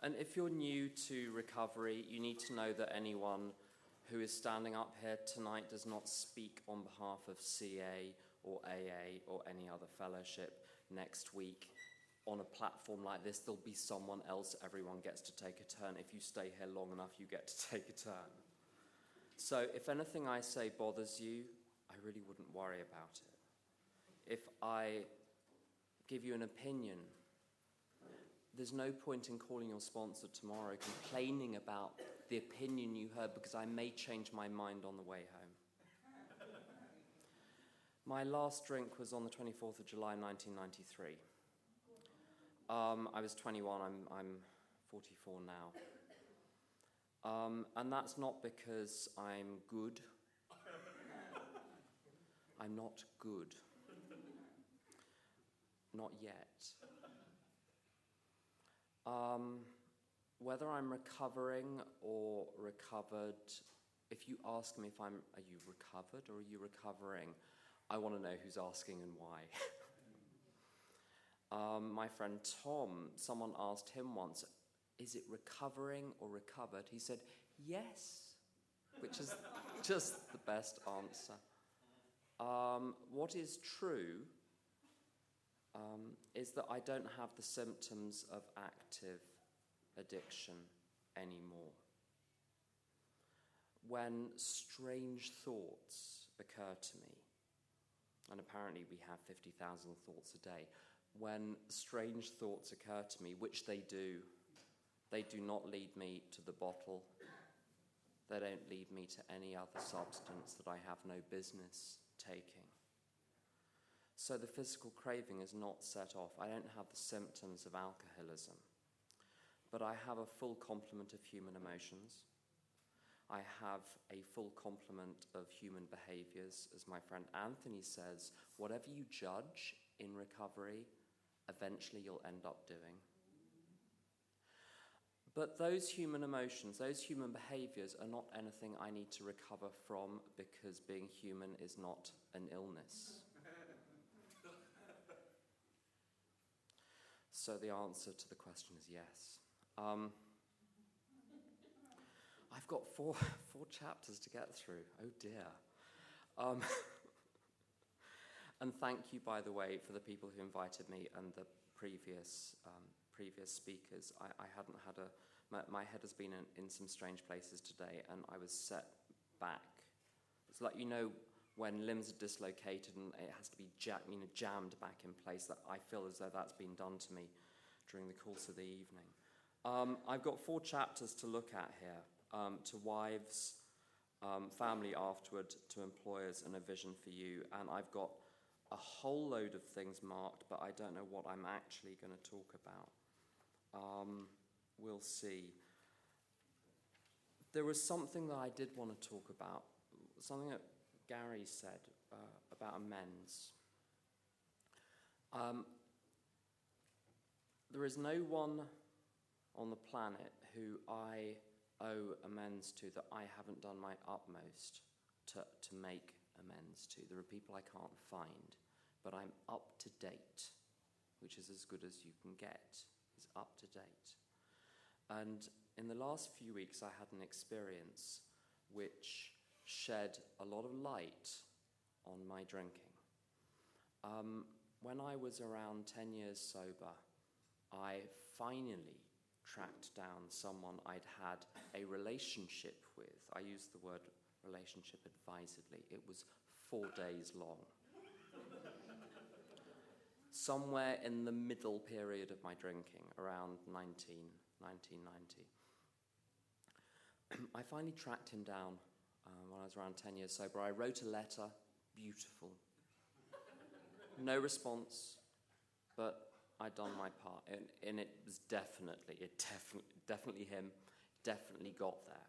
And if you're new to recovery, you need to know that anyone who is standing up here tonight does not speak on behalf of CA or AA or any other fellowship. Next week, on a platform like this, there'll be someone else. Everyone gets to take a turn. If you stay here long enough, you get to take a turn. So if anything I say bothers you, I really wouldn't worry about it. If I give you an opinion, there's no point in calling your sponsor tomorrow complaining about the opinion you heard, because I may change my mind on the way home. My last drink was on the 24th of July, 1993. I was 21, I'm 44 now. And that's not because I'm good. I'm not good. Not yet. Whether I'm recovering or recovered, if you ask me are you recovered or are you recovering, I want to know who's asking and why. My friend Tom, someone asked him once, is it recovering or recovered? He said, yes, which is just the best answer. What is true is that I don't have the symptoms of active addiction anymore. When strange thoughts occur to me, and apparently we have 50,000 thoughts a day, when strange thoughts occur to me, which they do not lead me to the bottle. They don't lead me to any other substance that I have no business taking. So the physical craving is not set off. I don't have the symptoms of alcoholism, but I have a full complement of human emotions. I have a full complement of human behaviors. As my friend Anthony says, whatever you judge in recovery, eventually you'll end up doing. But those human emotions, those human behaviors are not anything I need to recover from, because being human is not an illness. So the answer to the question is yes. I've got four chapters to get through. Oh dear. And thank you, by the way, for the people who invited me and the previous speakers. I hadn't had my head has been in some strange places today, and I was set back. It's like, when limbs are dislocated and it has to be jammed back in place, that I feel as though that's been done to me during the course of the evening. I've got 4 chapters to look at here, to wives, family afterward, to employers, and a vision for you. And I've got a whole load of things marked, but I don't know what I'm actually going to talk about. We'll see. There was something that I did want to talk about, something that Gary said about amends. There is no one on the planet who I owe amends to that I haven't done my utmost to make amends to. There are people I can't find, but I'm up to date, which is as good as you can get, is up to date. And in the last few weeks, I had an experience which shed a lot of light on my drinking. When I was around 10 years sober, I finally tracked down someone I'd had a relationship with. I use the word relationship advisedly. It was 4 days long. Somewhere in the middle period of my drinking, around 1990. I finally tracked him down when I was around 10 years sober. I wrote a letter, beautiful. No response, but I'd done my part. And it was definitely him, definitely got there.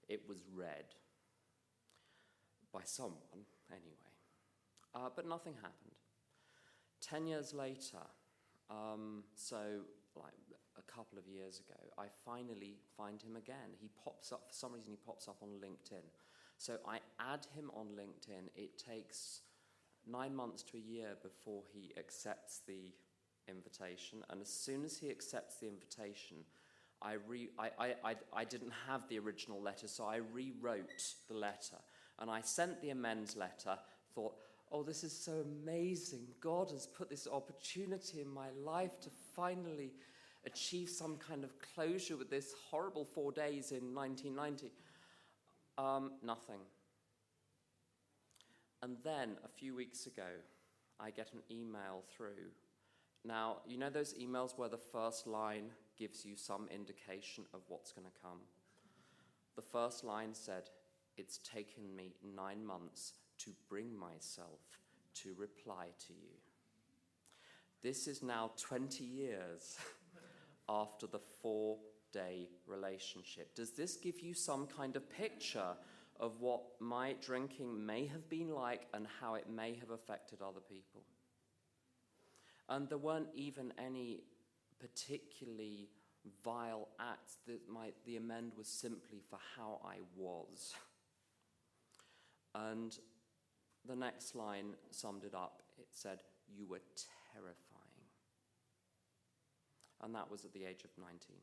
It was read by someone, anyway. But nothing happened. 10 years later, so like a couple of years ago, I finally find him again. He pops up, for some reason he pops up on LinkedIn. So I add him on LinkedIn. It takes 9 months to a year before he accepts the invitation, and as soon as he accepts the invitation, I didn't have the original letter, so I rewrote the letter, and I sent the amends letter, thought, oh, this is so amazing. God has put this opportunity in my life to finally achieve some kind of closure with this horrible 4 days in 1990. Nothing. And then, a few weeks ago, I get an email through. Now, you know those emails where the first line gives you some indication of what's going to come? The first line said, "It's taken me 9 months to bring myself to reply to you." This is now 20 years after the 4-day relationship. Does this give you some kind of picture of what my drinking may have been like and how it may have affected other people? And there weren't even any particularly vile acts. The amend was simply for how I was. And the next line summed it up. It said, "You were terrifying." And that was at the age of 19.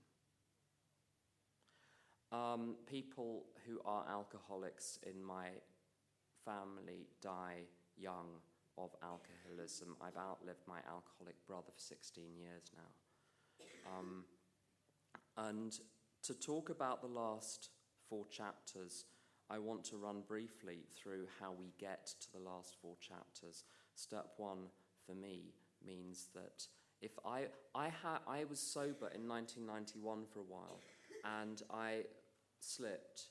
People who are alcoholics in my family die young of alcoholism. I've outlived my alcoholic brother for 16 years now. And to talk about the last 4 chapters, I want to run briefly through how we get to the last 4 chapters. Step 1 for me means that if I was sober in 1991 for a while, and I slipped,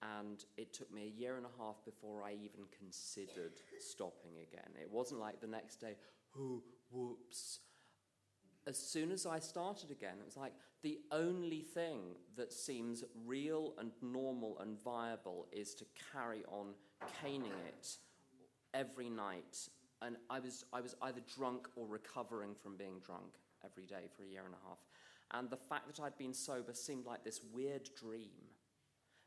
and it took me 1.5 years before I even considered stopping again. It wasn't like the next day, oh, whoops. As soon as I started again, it was like the only thing that seems real and normal and viable is to carry on caning it every night. And I was either drunk or recovering from being drunk every day for 1.5 years. And the fact that I'd been sober seemed like this weird dream.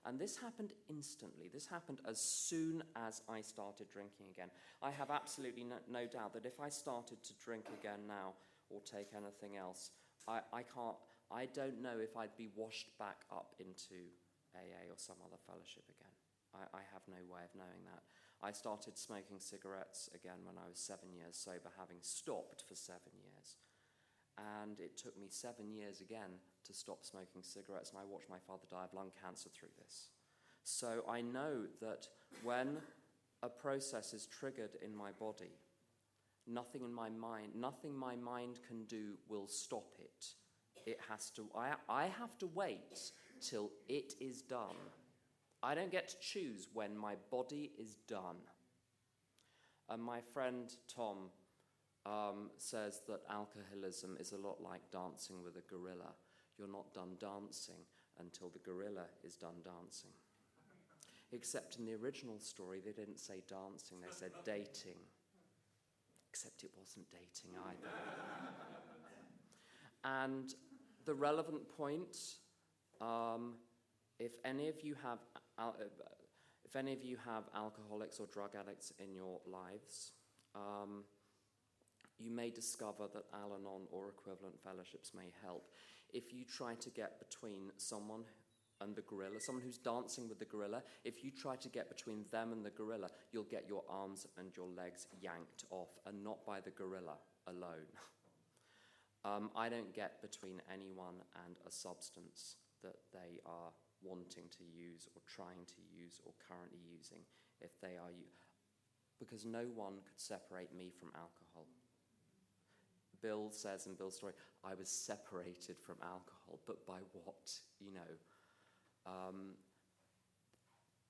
And this happened instantly. This happened as soon as I started drinking again. I have absolutely no doubt that if I started to drink again now or take anything else, I don't know if I'd be washed back up into AA or some other fellowship again. I have no way of knowing that. I started smoking cigarettes again when I was 7 years sober, having stopped for 7 years. And it took me 7 years again to stop smoking cigarettes, and I watched my father die of lung cancer through this. So I know that when a process is triggered in my body, nothing my mind can do will stop it. It has to. I have to wait till it is done. I don't get to choose when my body is done. And my friend Tom says that alcoholism is a lot like dancing with a gorilla. You're not done dancing until the gorilla is done dancing. Except in the original story, they didn't say dancing, they said dating. Except it wasn't dating either. And the relevant point, if any of you have alcoholics or drug addicts in your lives, you may discover that Al-Anon or equivalent fellowships may help. If you try to get between someone and the gorilla, someone who's dancing with the gorilla, if you try to get between them and the gorilla, you'll get your arms and your legs yanked off, and not by the gorilla alone. I don't get between anyone and a substance that they are wanting to use or trying to use or currently using, if they are because no one could separate me from alcohol. Bill says in Bill's story, I was separated from alcohol, but by what?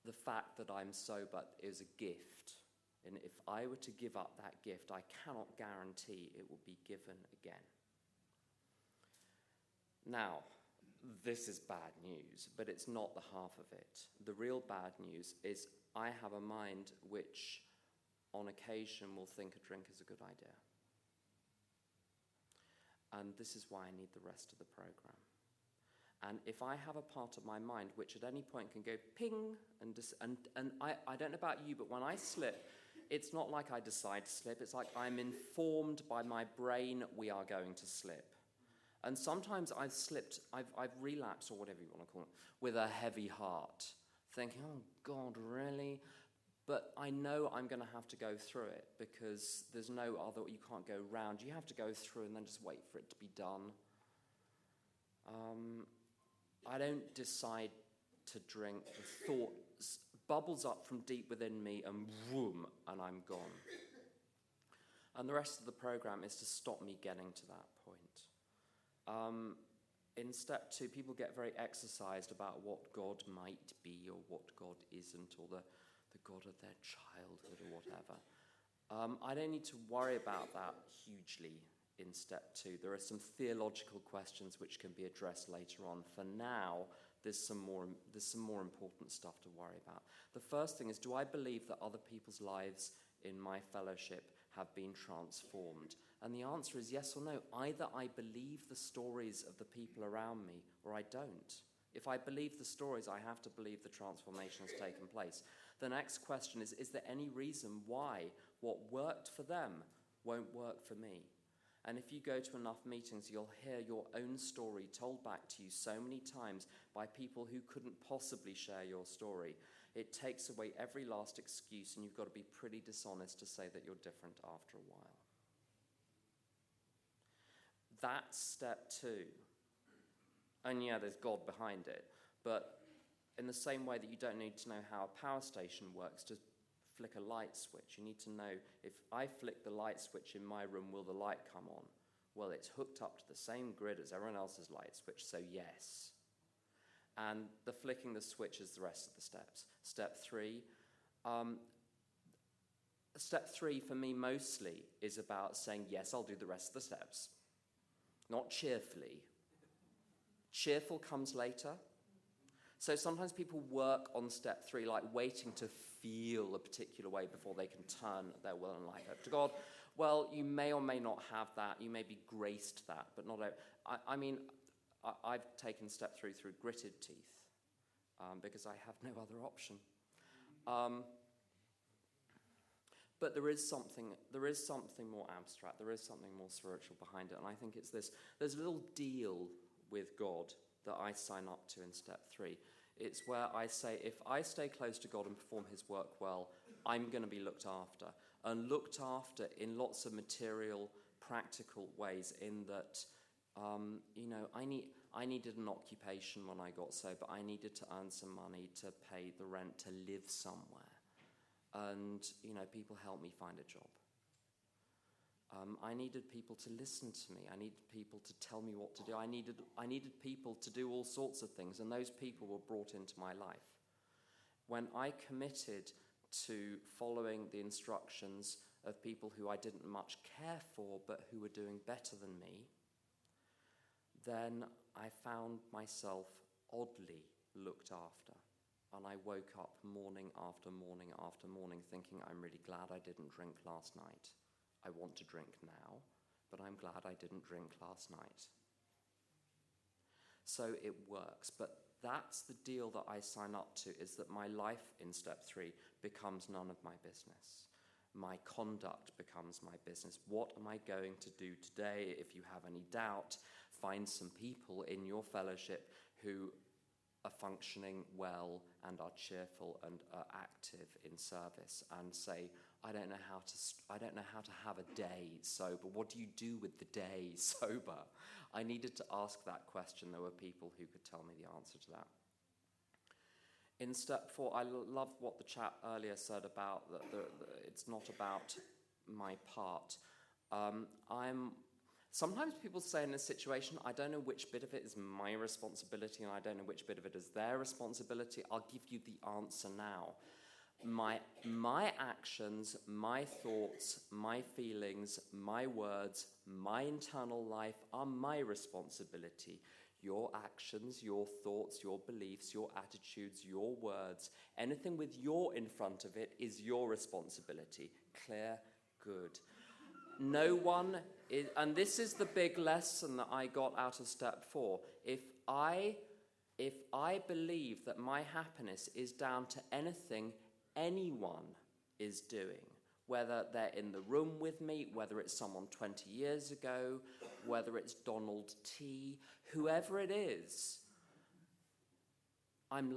The fact that I'm sober is a gift, and if I were to give up that gift, I cannot guarantee it will be given again. Now, this is bad news, but it's not the half of it. The real bad news is I have a mind which, on occasion, will think a drink is a good idea. And this is why I need the rest of the program. And if I have a part of my mind which at any point can go ping, and I don't know about you, but when I slip, it's not like I decide to slip. It's like I'm informed by my brain we are going to slip. And sometimes I've slipped, I've relapsed, or whatever you want to call it, with a heavy heart, thinking, oh God, really? But I know I'm going to have to go through it because there's no other, you can't go round. You have to go through and then just wait for it to be done. I don't decide to drink. The thought bubbles up from deep within me and whoom, and I'm gone. And the rest of the program is to stop me getting to that point. In step 2, people get very exercised about what God might be or what God isn't, or the God of their childhood or whatever. I don't need to worry about that hugely in step 2. There are some theological questions which can be addressed later on. For now, there's some more important stuff to worry about. The first thing is, do I believe that other people's lives in my fellowship have been transformed? And the answer is yes or no. Either I believe the stories of the people around me or I don't. If I believe the stories, I have to believe the transformation has taken place. The next question is there any reason why what worked for them won't work for me? And if you go to enough meetings, you'll hear your own story told back to you so many times by people who couldn't possibly share your story. It takes away every last excuse, and you've got to be pretty dishonest to say that you're different after a while. That's step 2. And yeah, there's God behind it. But in the same way that you don't need to know how a power station works to flick a light switch, you need to know, if I flick the light switch in my room, will the light come on? Well, it's hooked up to the same grid as everyone else's light switch, so yes. And the flicking the switch is the rest of the steps. Step 3. Step 3 for me mostly is about saying, yes, I'll do the rest of the steps. Not cheerfully. Cheerful comes later. So sometimes people work on step 3, like waiting to feel a particular way before they can turn their will and life over to God. Well, you may or may not have that. You may be graced that, but not. I've taken step 3 through gritted teeth because I have no other option. But there is something more abstract. There is something more spiritual behind it, and I think it's this. There's a little deal with God that I sign up to in step 3. It's where I say, if I stay close to God and perform his work well, I'm going to be looked after. And looked after in lots of material, practical ways, in that, I needed an occupation when I got sober. I needed to earn some money to pay the rent, to live somewhere. And, people helped me find a job. I needed people to listen to me. I needed people to tell me what to do. I needed people to do all sorts of things, and those people were brought into my life. When I committed to following the instructions of people who I didn't much care for, but who were doing better than me, then I found myself oddly looked after. And I woke up morning after morning after morning thinking, I'm really glad I didn't drink last night. I want to drink now, but I'm glad I didn't drink last night. So it works, but that's the deal that I sign up to, is that my life in step 3 becomes none of my business. My conduct becomes my business. What am I going to do today? If you have any doubt, find some people in your fellowship who are functioning well and are cheerful and are active in service, and say, I don't know how to have a day sober. What do you do with the day sober? I needed to ask that question. There were people who could tell me the answer to that. In step 4, I love what the chap earlier said about that. It's not about my part. Sometimes people say in this situation, I don't know which bit of it is my responsibility and I don't know which bit of it is their responsibility. I'll give you the answer now. My actions, my thoughts, my feelings, my words, my internal life are my responsibility. Your actions, your thoughts, your beliefs, your attitudes, your words, anything with your in front of it is your responsibility. Clear? Good. No one is, and this is the big lesson that I got out of step 4. If I believe that my happiness is down to anything anyone is doing, Whether they're in the room with me, whether it's someone 20 years ago, whether it's Donald T., whoever it is, I'm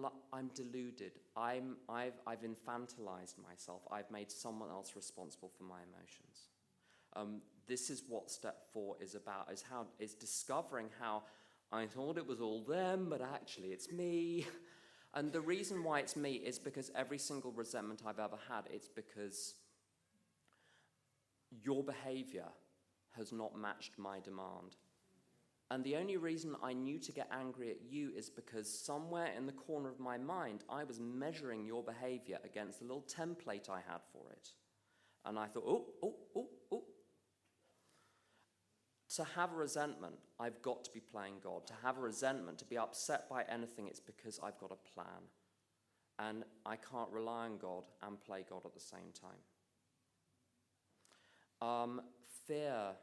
deluded. I've infantilized myself. I've made someone else responsible for my emotions. This is what step 4 is about, is discovering how I thought it was all them, but actually it's me. And the reason why it's me is because every single resentment I've ever had, it's because your behavior has not matched my demand. And the only reason I knew to get angry at you is because somewhere in the corner of my mind, I was measuring your behavior against the little template I had for it. And I thought, oh. To have a resentment, I've got to be playing God. To have a resentment, to be upset by anything, it's because I've got a plan. And I can't rely on God and play God at the same time. Fear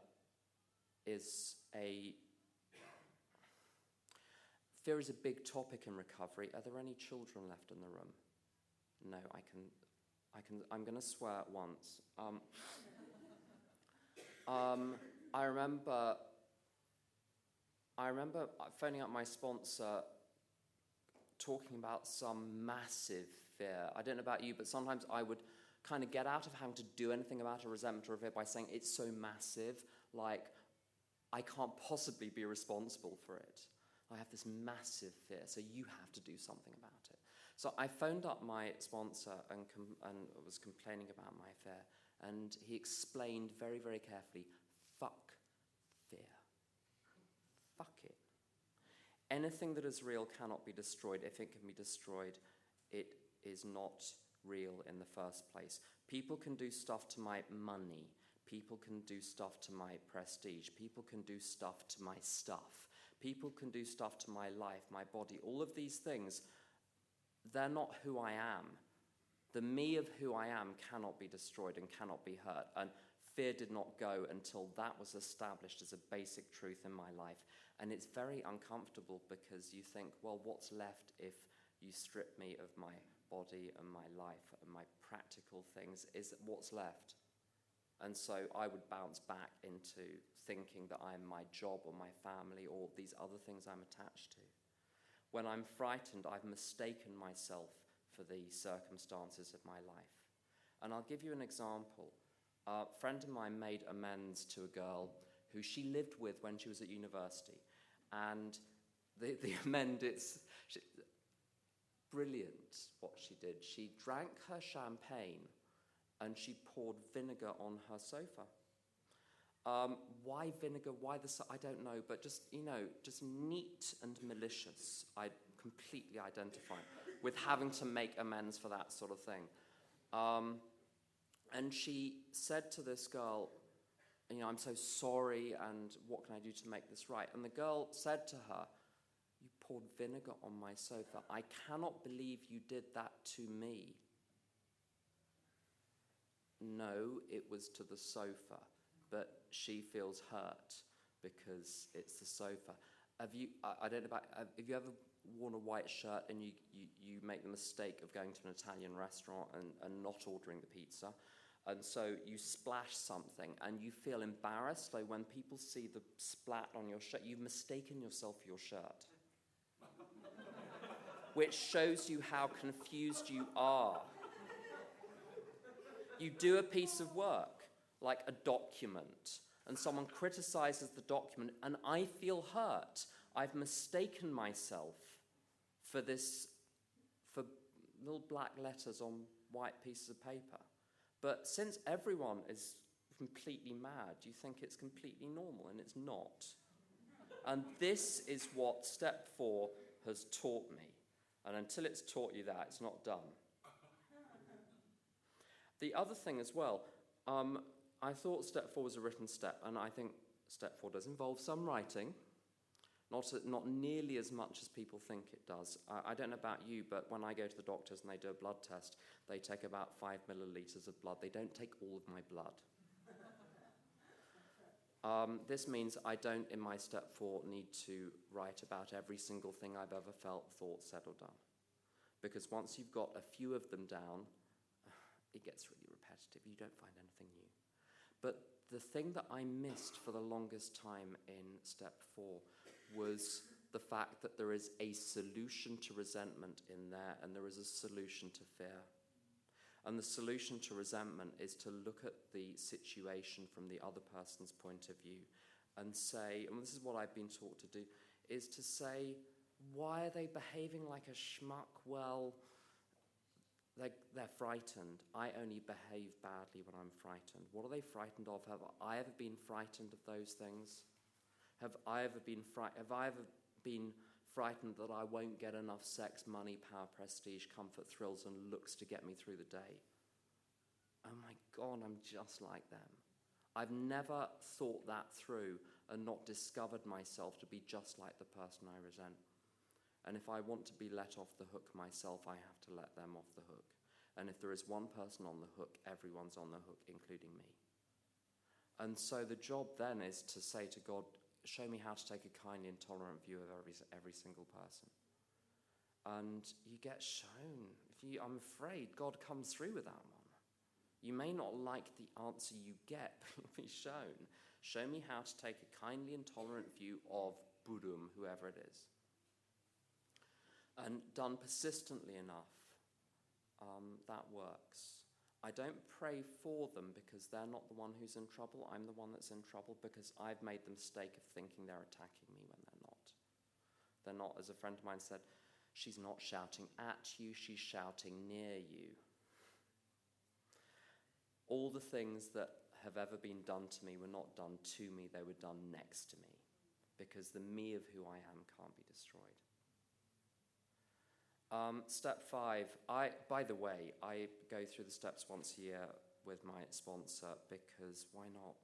is a big topic in recovery. Are there any children left in the room? No, I'm going to swear at once. I remember phoning up my sponsor, talking about some massive fear. I don't know about you, but sometimes I would kind of get out of having to do anything about a resentment or a fear by saying it's so massive, like I can't possibly be responsible for it. I have this massive fear, so you have to do something about it. So I phoned up my sponsor and was complaining about my fear, and he explained very, very carefully, fuck fear. Fuck it. Anything that is real cannot be destroyed. If it can be destroyed, it is not real in the first place. People can do stuff to my money. People can do stuff to my prestige. People can do stuff to my stuff. People can do stuff to my life, my body. All of these things, they're not who I am. The me of who I am cannot be destroyed and cannot be hurt. And fear did not go until that was established as a basic truth in my life. And it's very uncomfortable because you think, well, what's left if you strip me of my body and my life and my practical things? Is what's left? And so I would bounce back into thinking that I'm my job or my family or these other things I'm attached to. When I'm frightened, I've mistaken myself for the circumstances of my life. And I'll give you an example. A friend of mine made amends to a girl who she lived with when she was at university. And the amend, it's brilliant what she did. She drank her champagne and she poured vinegar on her sofa. Why vinegar? Why I don't know, but just neat and malicious. I completely identify with having to make amends for that sort of thing. And she said to this girl, I'm so sorry, and what can I do to make this right? And the girl said to her, you poured vinegar on my sofa. I cannot believe you did that to me. No, it was to the sofa, but she feels hurt because it's the sofa. Have you ever worn a white shirt and you make the mistake of going to an Italian restaurant and not ordering the pizza? And so you splash something and you feel embarrassed, like when people see the splat on your shirt, you've mistaken yourself for your shirt. Which shows you how confused you are. You do a piece of work, like a document, and someone criticizes the document, and I feel hurt. I've mistaken myself for little black letters on white pieces of paper. But since everyone is completely mad, you think it's completely normal, and it's not. And this is what step 4 has taught me. And until it's taught you that, it's not done. The other thing as well, I thought step 4 was a written step, and I think step 4 does involve some writing, not nearly as much as people think it does. I don't know about you, but when I go to the doctors and they do a blood test, they take about 5 millilitres of blood. They don't take all of my blood. This means I don't, in my step 4, need to write about every single thing I've ever felt, thought, said, or done. Because once you've got a few of them down, it gets really repetitive. repetitive. You don't find anything new. But the thing that I missed for the longest time in step 4 was the fact that there is a solution to resentment in there, and there is a solution to fear. And the solution to resentment is to look at the situation from the other person's point of view and say, and this is what I've been taught to do, is to say, why are they behaving like a schmuck? Well, they're frightened. I only behave badly when I'm frightened. What are they frightened of? Have I ever been frightened of those things? Have I ever been frightened that I won't get enough sex, money, power, prestige, comfort, thrills, and looks to get me through the day? Oh my God, I'm just like them. I've never thought that through and not discovered myself to be just like the person I resent. And if I want to be let off the hook myself, I have to let them off the hook. And if there is one person on the hook, everyone's on the hook, including me. And so the job then is to say to God, show me how to take a kindly and tolerant view of every single person. And you get shown. I'm afraid God comes through with that one. You may not like the answer you get, but you'll be shown. Show me how to take a kindly and tolerant view of Budum, whoever it is. And done persistently enough, that works. I don't pray for them because they're not the one who's in trouble. I'm the one that's in trouble because I've made the mistake of thinking they're attacking me when they're not. They're not, as a friend of mine said, she's not shouting at you, she's shouting near you. All the things that have ever been done to me were not done to me, they were done next to me, because the me of who I am can't be destroyed. Step 5, by the way, I go through the steps once a year with my sponsor because why not?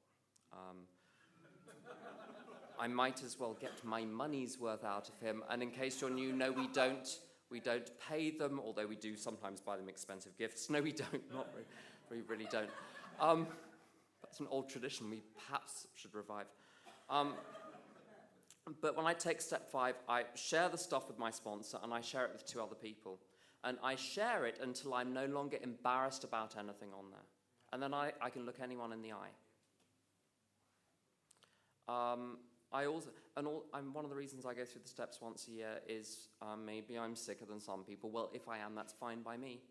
I might as well get my money's worth out of him. And in case you're new, no, we don't pay them, although we do sometimes buy them expensive gifts. No, we don't, we really don't. That's an old tradition we perhaps should revive. But when I take step 5, I share the stuff with my sponsor and I share it with 2 other people. And I share it until I'm no longer embarrassed about anything on there. And then I can look anyone in the eye. One of the reasons I go through the steps once a year is maybe I'm sicker than some people. Well, if I am, that's fine by me.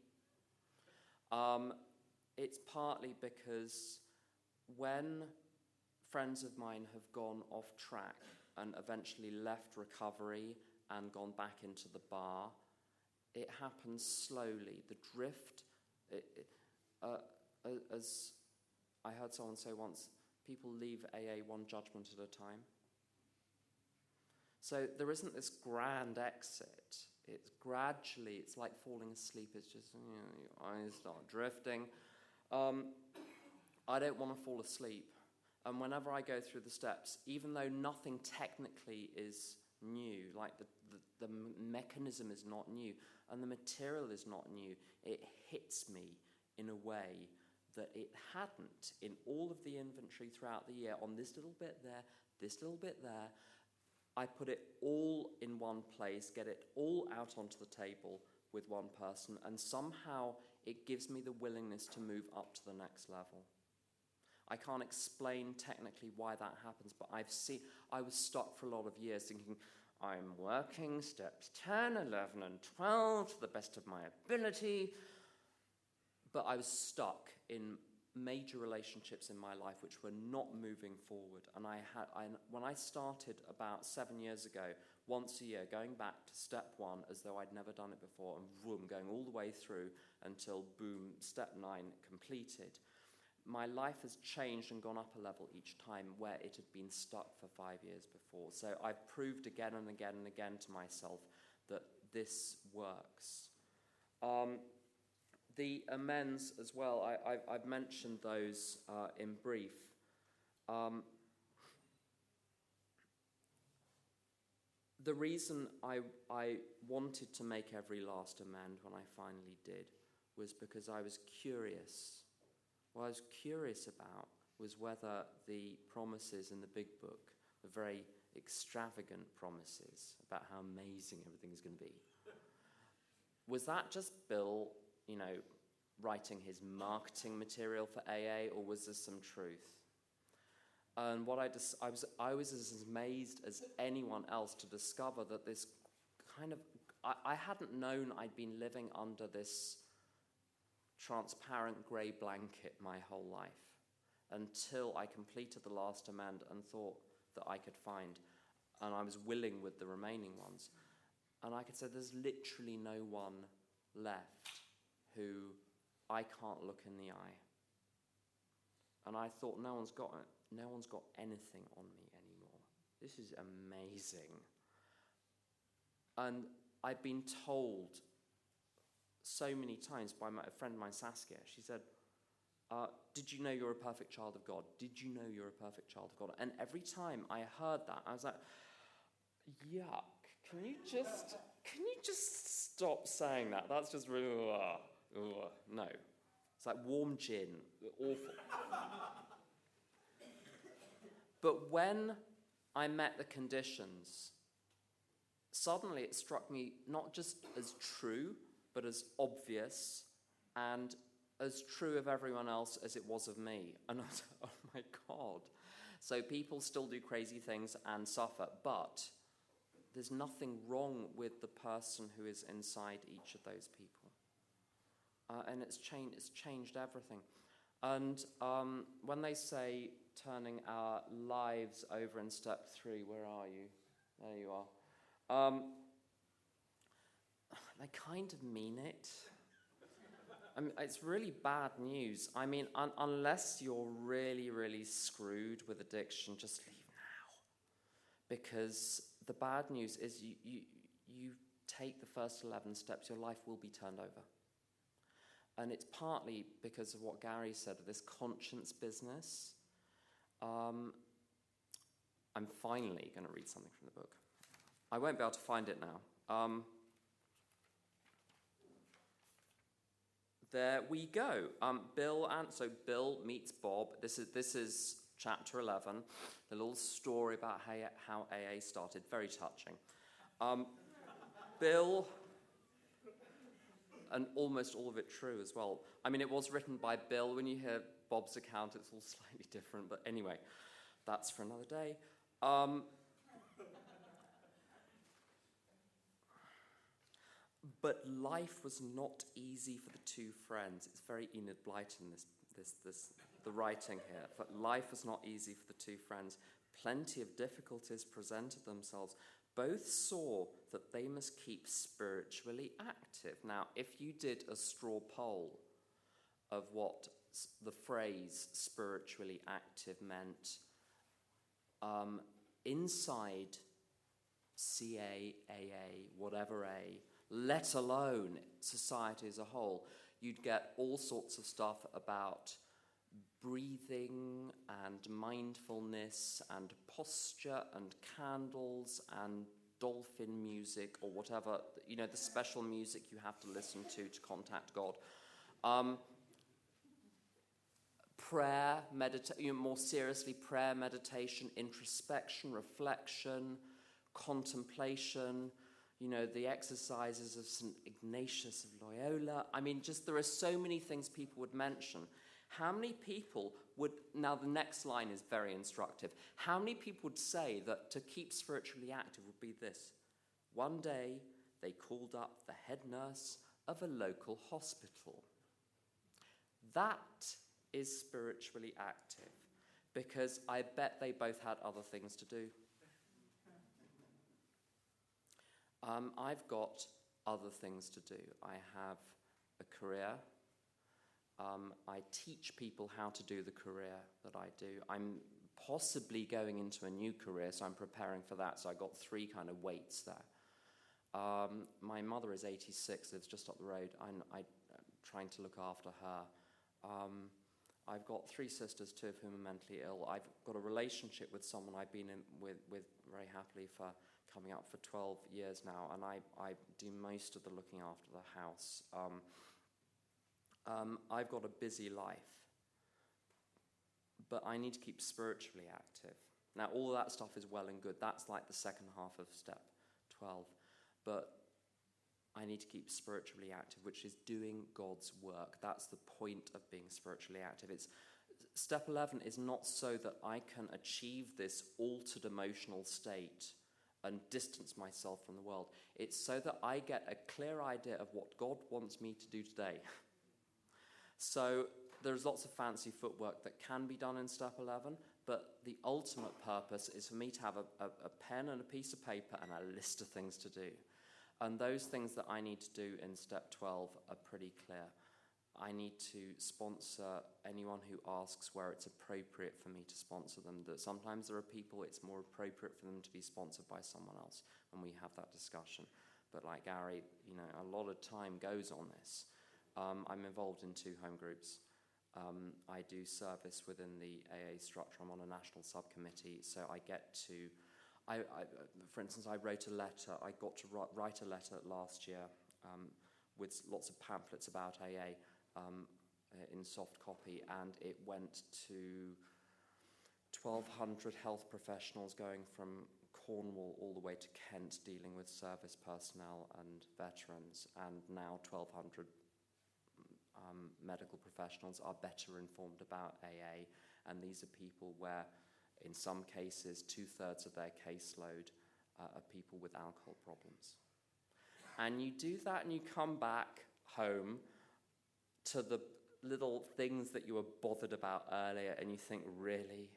It's partly because when friends of mine have gone off track and eventually left recovery and gone back into the bar, it happens slowly. The drift, as I heard someone say once, people leave AA one judgment at a time. So there isn't this grand exit. It's gradually, it's like falling asleep. It's just, your eyes start drifting. I don't want to fall asleep. And whenever I go through the steps, even though nothing technically is new, like the mechanism is not new, and the material is not new, it hits me in a way that it hadn't in all of the inventory throughout the year, on this little bit there, this little bit there. I put it all in one place, get it all out onto the table with one person, and somehow it gives me the willingness to move up to the next level. I can't explain technically why that happens, but I was stuck for a lot of years thinking, I'm working steps 10, 11, and 12 to the best of my ability. But I was stuck in major relationships in my life which were not moving forward. And when I started about 7 years ago, once a year, going back to step 1 as though I'd never done it before, and vroom, going all the way through until, boom, step 9 completed, my life has changed and gone up a level each time where it had been stuck for 5 years before. So I've proved again and again and again to myself that this works. The amends as well, I've mentioned those in brief. The reason I wanted to make every last amend when I finally did was because I was curious. What I was curious about was whether the promises in the big book, the very extravagant promises about how amazing everything's going to be, was that just Bill, writing his marketing material for AA, or was there some truth? And what I was as amazed as anyone else to discover that this kind of, I hadn't known I'd been living under this transparent grey blanket my whole life until I completed the last amend and thought that I could find, and I was willing with the remaining ones. And I could say there's literally no one left who I can't look in the eye. And I thought, no one's got anything on me anymore. This is amazing. And I've been told so many times by a friend of mine, Saskia, she said, did you know you're a perfect child of God? Did you know you're a perfect child of God? And every time I heard that, I was like, yuck, can you just stop saying that? That's just really, no. It's like warm gin, awful. But when I met the conditions, suddenly it struck me not just as true, but as obvious and as true of everyone else as it was of me. And I was like, oh my God. So people still do crazy things and suffer, but there's nothing wrong with the person who is inside each of those people. And it's changed everything. And when they say turning our lives over in step 3, where are you? There you are. They kind of mean it. I mean, it's really bad news. I mean, unless you're really, really screwed with addiction, just leave now. Because the bad news is you take the first 11 steps, your life will be turned over. And it's partly because of what Gary said, of this conscience business. I'm finally going to read something from the book. I won't be able to find it now. There we go. Bill meets Bob. This is chapter 11, the little story about how AA started. Very touching. Bill, and almost all of it true as well. I mean, it was written by Bill. When you hear Bob's account, it's all slightly different. But anyway, that's for another day. But life was not easy for the two friends. It's very Enid Blyton, the writing here. But life was not easy for the two friends. Plenty of difficulties presented themselves. Both saw that they must keep spiritually active. Now, if you did a straw poll of what the phrase spiritually active meant, inside CA, AA, whatever A, let alone society as a whole, you'd get all sorts of stuff about breathing and mindfulness and posture and candles and dolphin music or whatever, the special music you have to listen to contact God. Prayer, more seriously, prayer, meditation, introspection, reflection, contemplation, the exercises of St. Ignatius of Loyola. I mean, there are so many things people would mention. How many people would, now the next line is very instructive, how many people would say that to keep spiritually active would be this? One day, they called up the head nurse of a local hospital. That is spiritually active, because I bet they both had other things to do. I've got other things to do. I have a career. I teach people how to do the career that I do. I'm possibly going into a new career, so I'm preparing for that. So I got 3 kind of weights there. My mother is 86, lives just up the road. I'm trying to look after her. I've got 3 sisters, 2 of whom are mentally ill. I've got a relationship with someone I've been in with very happily for coming up for 12 years now, and I do most of the looking after the house. I've got a busy life, but I need to keep spiritually active. Now, all of that stuff is well and good. That's like the second half of step 12. But I need to keep spiritually active, which is doing God's work. That's the point of being spiritually active. Step 11 is not so that I can achieve this altered emotional state and distance myself from the world. It's so that I get a clear idea of what God wants me to do today. So there's lots of fancy footwork that can be done in step 11, but the ultimate purpose is for me to have a pen and a piece of paper and a list of things to do. And those things that I need to do in step 12 are pretty clear. I need to sponsor anyone who asks where it's appropriate for me to sponsor them. That sometimes there are people it's more appropriate for them to be sponsored by someone else, and we have that discussion. But like Gary, a lot of time goes on this. I'm involved in 2 home groups. I do service within the AA structure. I'm on a national subcommittee, so I get to... for instance, I wrote a letter. I got to write a letter last year with lots of pamphlets about AA in soft copy, and it went to 1,200 health professionals going from Cornwall all the way to Kent, dealing with service personnel and veterans, and now 1,200 medical professionals are better informed about AA, and these are people where, in some cases, 2/3 of their caseload are people with alcohol problems. And you do that and you come back home to the little things that you were bothered about earlier, and you think, really?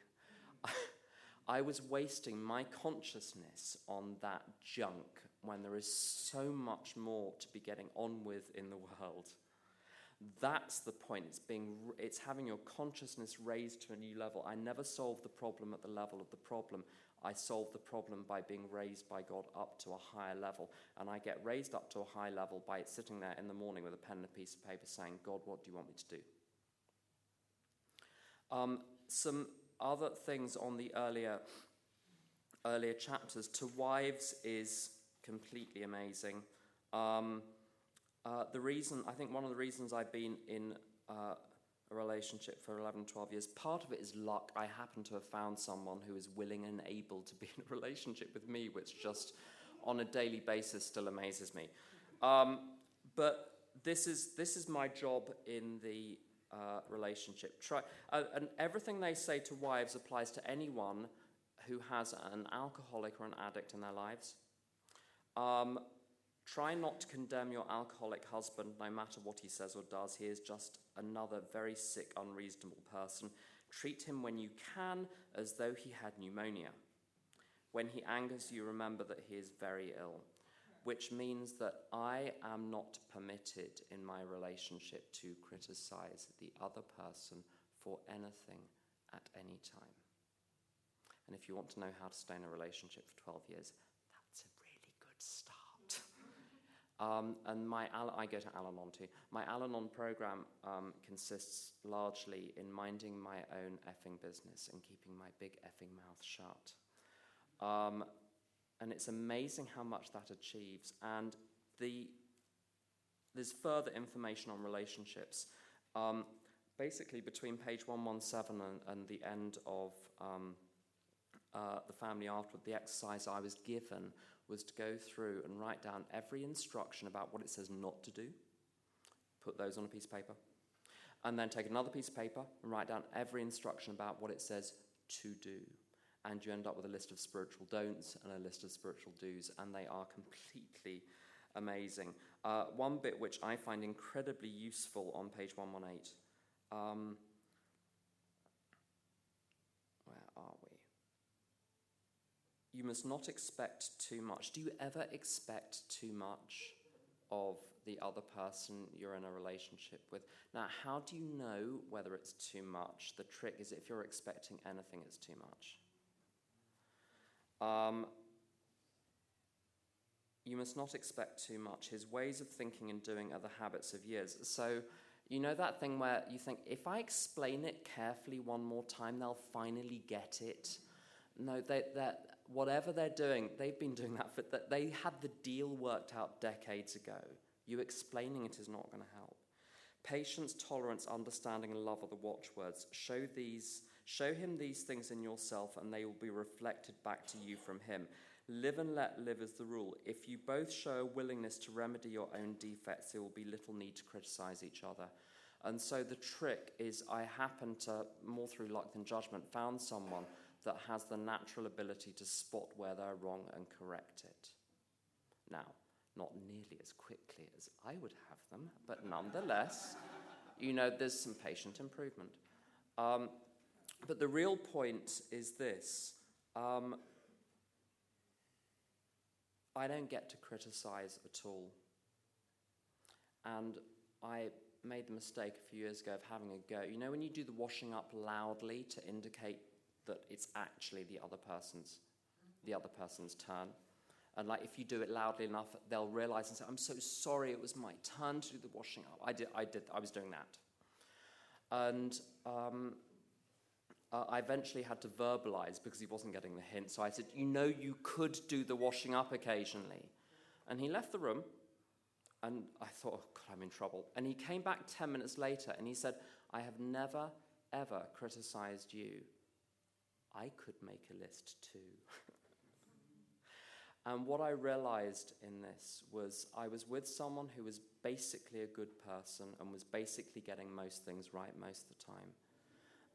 I was wasting my consciousness on that junk when there is so much more to be getting on with in the world. That's the point. It's having your consciousness raised to a new level. I never solved the problem at the level of the problem. I solved the problem by being raised by God up to a higher level. And I get raised up to a high level by sitting there in the morning with a pen and a piece of paper saying, God, what do you want me to do? Some other things on the earlier chapters. To wives is completely amazing. I think one of the reasons I've been in a relationship for 11, 12 years, part of it is luck. I happen to have found someone who is willing and able to be in a relationship with me, which just on a daily basis still amazes me. But this is my job in the relationship. And everything they say to wives applies to anyone who has an alcoholic or an addict in their lives. Try not to condemn your alcoholic husband no matter what he says or does. He is just another very sick, unreasonable person. Treat him when you can as though he had pneumonia. When he angers you, remember that he is very ill, which means that I am not permitted in my relationship to criticize the other person for anything at any time. And if you want to know how to stay in a relationship for 12 years, that's a really good start. And I go to Al-Anon too. My Al-Anon program consists largely in minding my own effing business and keeping my big effing mouth shut. And it's amazing how much that achieves. And there's further information on relationships. Basically, between page 117 and the end of the family afterward, the exercise I was given was to go through and write down every instruction about what it says not to do, put those on a piece of paper, and then take another piece of paper and write down every instruction about what it says to do. And you end up with a list of spiritual don'ts and a list of spiritual do's, and they are completely amazing. One bit which I find incredibly useful on page 118. Where are we? You must not expect too much. Do you ever expect too much of the other person you're in a relationship with? Now, how do you know whether it's too much? The trick is if you're expecting anything, it's too much. You must not expect too much. His ways of thinking and doing are the habits of years. So, you know that thing where you think, if I explain it carefully one more time, they'll finally get it? No, whatever they're doing, they've been doing that. They had the deal worked out decades ago. You explaining it is not going to help. Patience, tolerance, understanding, and love are the watchwords. Show him these things in yourself, and they will be reflected back to you from him. Live and let live is the rule. If you both show a willingness to remedy your own defects, there will be little need to criticize each other. And so the trick is I happen to, more through luck than judgment, found someone that has the natural ability to spot where they're wrong and correct it. Now, not nearly as quickly as I would have them, but nonetheless, there's some patient improvement. But the real point is this. I don't get to criticize at all. And I made the mistake a few years ago of having a go. When you do the washing up loudly to indicate that it's actually the other person's turn. And if you do it loudly enough, they'll realize and say, I'm so sorry, it was my turn to do the washing up. I was doing that. And I eventually had to verbalize because he wasn't getting the hint. So I said, you could do the washing up occasionally. And he left the room, and I thought, oh, God, I'm in trouble. And he came back 10 minutes later, and he said, I have never, ever criticized you. I could make a list too. And what I realized in this was I was with someone who was basically a good person and was basically getting most things right most of the time.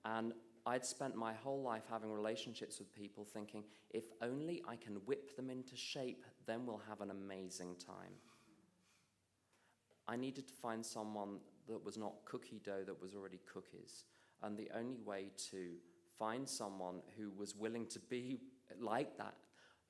And I'd spent my whole life having relationships with people thinking, if only I can whip them into shape, then we'll have an amazing time. I needed to find someone that was not cookie dough, that was already cookies. And the only way to find someone who was willing to be like that,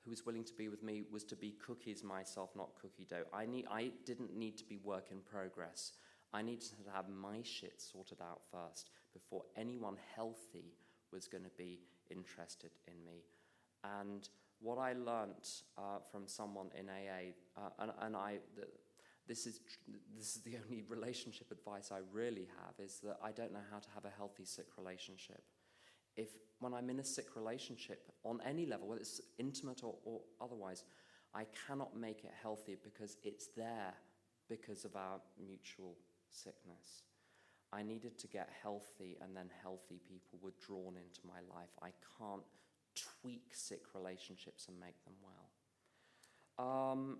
who was willing to be with me, was to be cookies myself, not cookie dough. I didn't need to be work in progress. I needed to have my shit sorted out first before anyone healthy was going to be interested in me. And what I learnt from someone in AA, this is the only relationship advice I really have, is that I don't know how to have a healthy sick relationship. When I'm in a sick relationship, on any level, whether it's intimate or otherwise, I cannot make it healthy because it's there because of our mutual sickness. I needed to get healthy, and then healthy people were drawn into my life. I can't tweak sick relationships and make them well.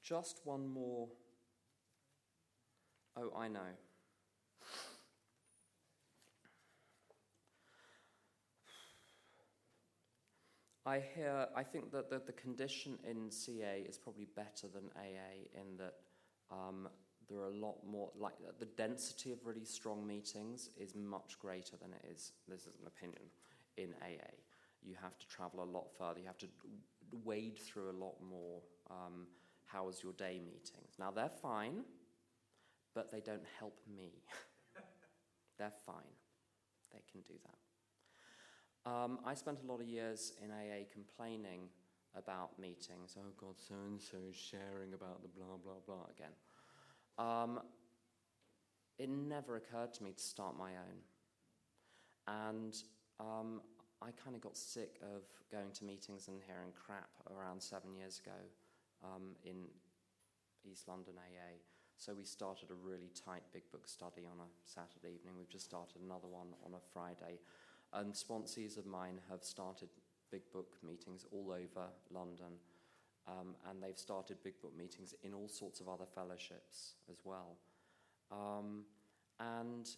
Just one more. Oh, I know. I think that the condition in CA is probably better than AA in that there are a lot more, the density of really strong meetings is much greater than it is, this is an opinion, in AA. You have to travel a lot further, you have to wade through a lot more how was your day meetings. Now they're fine, but they don't help me. They're fine. They can do that. I spent a lot of years in AA complaining about meetings. Oh God, so-and-so is sharing about the blah, blah, blah again. It never occurred to me to start my own. And I kind of got sick of going to meetings and hearing crap around 7 years ago in East London AA. So we started a really tight big book study on a Saturday evening. We've just started another one on a Friday. And sponsees of mine have started big book meetings all over London. And they've started big book meetings in all sorts of other fellowships as well. And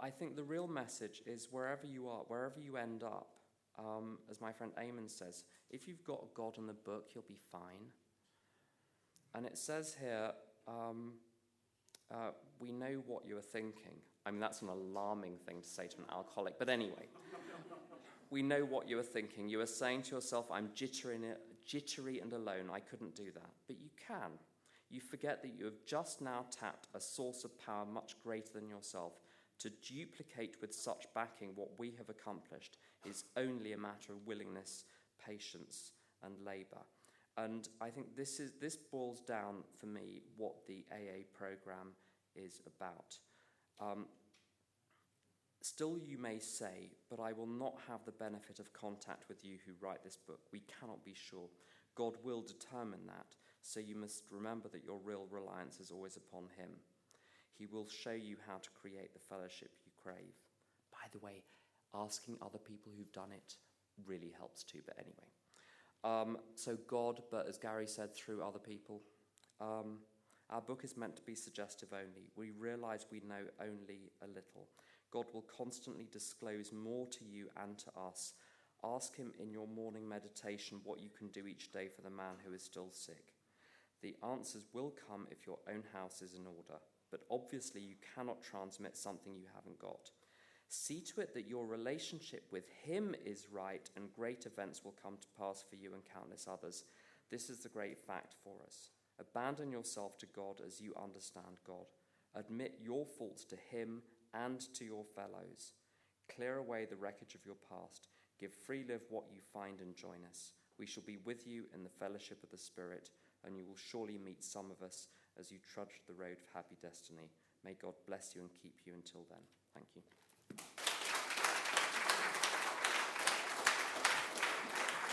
I think the real message is wherever you are, wherever you end up, as my friend Eamon says, if you've got God in the book, you'll be fine. And it says here, we know what you are thinking. I mean, that's an alarming thing to say to an alcoholic, but anyway. We know what you are thinking. You are saying to yourself, I'm jittery and alone. I couldn't do that. But you can. You forget that you have just now tapped a source of power much greater than yourself. To duplicate with such backing what we have accomplished is only a matter of willingness, patience, and labour. And I think this boils down for me what the AA program is about. Still you may say, but I will not have the benefit of contact with you who write this book. We cannot be sure. God will determine that, so you must remember that your real reliance is always upon him. He will show you how to create the fellowship you crave. By the way, asking other people who've done it really helps too, but anyway. So God, but as Gary said, through other people. Our book is meant to be suggestive only. We realise we know only a little. God will constantly disclose more to you and to us. Ask him in your morning meditation what you can do each day for the man who is still sick. The answers will come if your own house is in order, but obviously you cannot transmit something you haven't got. See to it that your relationship with him is right, and great events will come to pass for you and countless others. This is the great fact for us. Abandon yourself to God as you understand God. Admit your faults to him and to your fellows. Clear away the wreckage of your past. Give freely of what you find and join us. We shall be with you in the fellowship of the Spirit, and you will surely meet some of us as you trudge the road of happy destiny. May God bless you and keep you until then. Thank you.